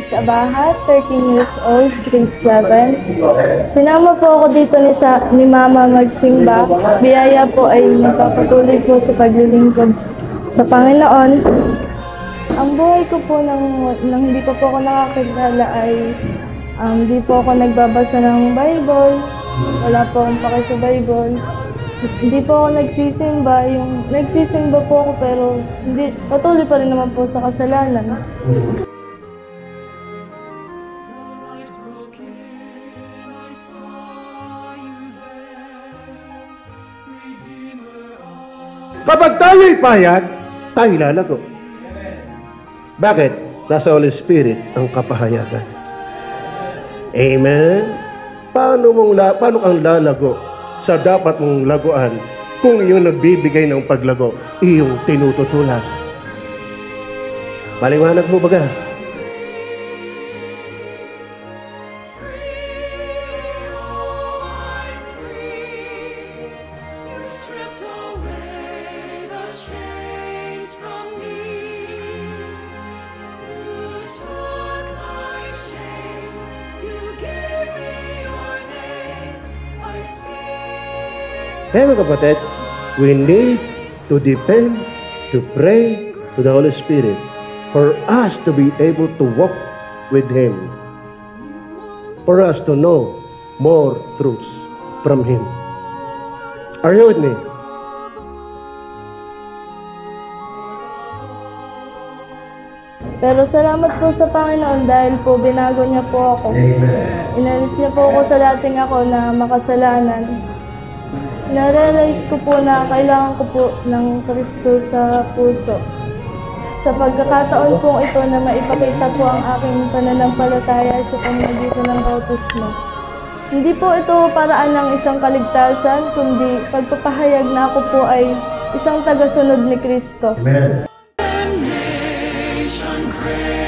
Denise Abaha, 13 years old, grade 7. Sinama po ako dito ni Mama magsimba. Biyaya po ay nagpapatuloy po sa paglilingkod sa Panginoon. Ang buhay ko po nang hindi pa po ako nakakilala ay hindi po ako nagbabasa ng Bible. Wala po akong pake sa Bible. Hindi po ako nagsisimba. Nagsisimba po ako pero patuloy pa rin naman po sa kasalanan. Kapag tayo'y payag, tayo lalago. Bakit? Nasa Holy Spirit ang kapahayagan. Amen? Paano kang lalago sa dapat mong laguan kung yung nagbibigay ng paglago, iyong tinututulan? Maliwanag mo baga? Kaya mga kapatid, we need to depend, to pray to the Holy Spirit for us to be able to walk with Him, for us to know more truths from Him. Are you with me? Pero salamat po sa Panginoon dahil po binago niya po ako. Amen. Inalis niya po ako sa dating ako na makasalanan. Na-realize ko po na kailangan ko po ng Kristo sa puso. Sa pagkakataon pong ito na maipakita po ang aking pananampalataya sa pamamagitan ng bautismo. Hindi po ito paraan ng isang kaligtasan, kundi pagpapahayag na ako po ay isang tagasunod ni Kristo. Amen. Nation great.